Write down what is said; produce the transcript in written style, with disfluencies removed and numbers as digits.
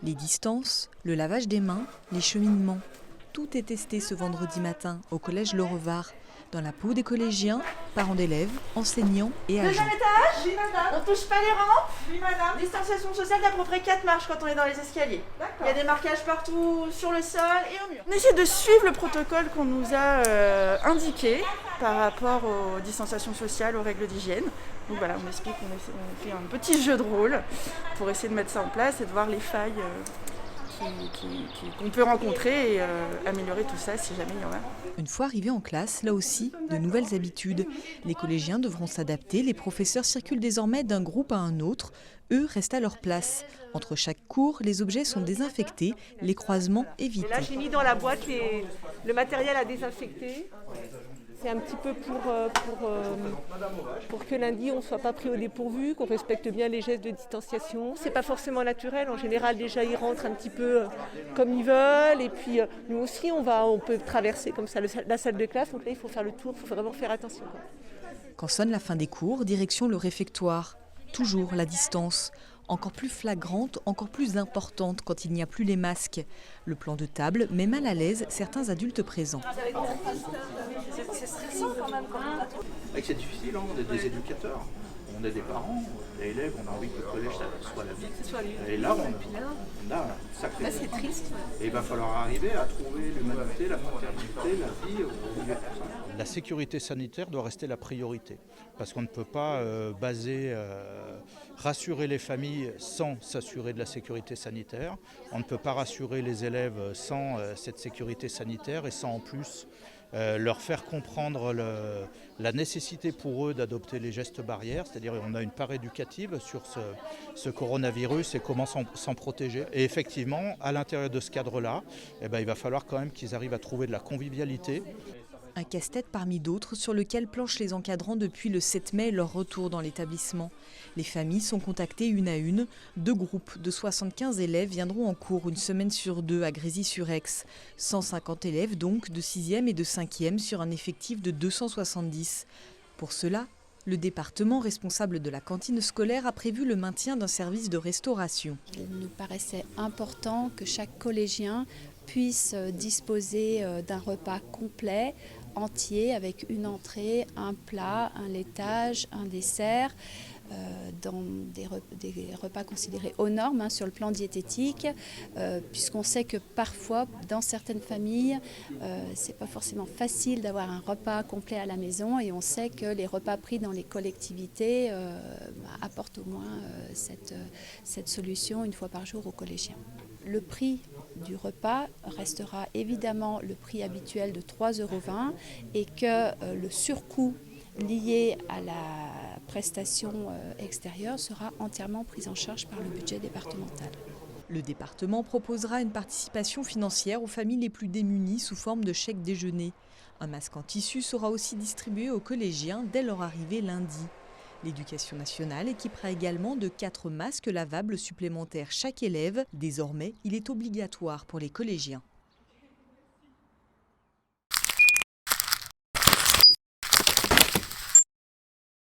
Les distances, le lavage des mains, les cheminements, tout est testé ce vendredi matin au collège Le Revard, dans la peau des collégiens, parents d'élèves, enseignants et agents. Deuxième étage. Oui, madame. On touche pas les rampes. Oui, madame. Distanciation sociale d'à peu près 4 marches quand on est dans les escaliers. Il y a des marquages partout sur le sol et au mur. On essaie de suivre le protocole qu'on nous a indiqué par rapport aux distanciations sociales, aux règles d'hygiène. Donc voilà, on explique, on fait un petit jeu de rôle pour essayer de mettre ça en place et de voir les failles qu'on peut rencontrer et améliorer tout ça si jamais il y en a. Une fois arrivés en classe, là aussi, de nouvelles habitudes. Les collégiens devront s'adapter, les professeurs circulent désormais d'un groupe à un autre. Eux restent à leur place. Entre chaque cours, les objets sont désinfectés, les croisements évités. Et là, j'ai mis dans la boîte le matériel à désinfecter. C'est un petit peu pour que lundi, on ne soit pas pris au dépourvu, qu'on respecte bien les gestes de distanciation. C'est pas forcément naturel. En général, déjà, ils rentrent un petit peu comme ils veulent. Et puis, nous aussi, on peut traverser comme ça la salle de classe. Donc là, il faut faire le tour, il faut vraiment faire attention. Quand sonne la fin des cours, direction le réfectoire. Toujours la distance, encore plus flagrante, encore plus importante quand il n'y a plus les masques. Le plan de table met mal à l'aise certains adultes présents. C'est stressant quand même. C'est difficile, on est des éducateurs, on est des parents, les élèves, on a envie que le collège soit la vie. Et là, on a un sacré. Là, c'est triste. Et il va falloir arriver à trouver l'humanité, la fraternité, la vie au milieu de tout ça. La sécurité sanitaire doit rester la priorité, parce qu'on ne peut pas rassurer les familles sans s'assurer de la sécurité sanitaire. On ne peut pas rassurer les élèves sans cette sécurité sanitaire et sans en plus leur faire comprendre la nécessité pour eux d'adopter les gestes barrières, c'est-à-dire on a une part éducative sur ce coronavirus et comment s'en protéger. Et effectivement, à l'intérieur de ce cadre-là, il va falloir quand même qu'ils arrivent à trouver de la convivialité. Un casse-tête parmi d'autres sur lequel planchent les encadrants depuis le 7 mai leur retour dans l'établissement. Les familles sont contactées une à une. 2 groupes de 75 élèves viendront en cours une semaine sur 2 à Grésy-sur-Aix. 150 élèves donc de 6e et de 5e sur un effectif de 270. Pour cela, le département responsable de la cantine scolaire a prévu le maintien d'un service de restauration. Il nous paraissait important que chaque collégien puisse disposer d'un repas complet, entier, avec une entrée, un plat, un laitage, un dessert, dans des repas considérés aux normes sur le plan diététique, puisqu'on sait que parfois, dans certaines familles, c'est pas forcément facile d'avoir un repas complet à la maison, et on sait que les repas pris dans les collectivités apportent au moins cette solution une fois par jour aux collégiens. Le prix du repas restera évidemment le prix habituel de 3,20 € et que le surcoût lié à la prestation extérieure sera entièrement pris en charge par le budget départemental. Le département proposera une participation financière aux familles les plus démunies sous forme de chèque déjeuner. Un masque en tissu sera aussi distribué aux collégiens dès leur arrivée lundi. L'Éducation nationale équipera également de 4 masques lavables supplémentaires chaque élève. Désormais, il est obligatoire pour les collégiens.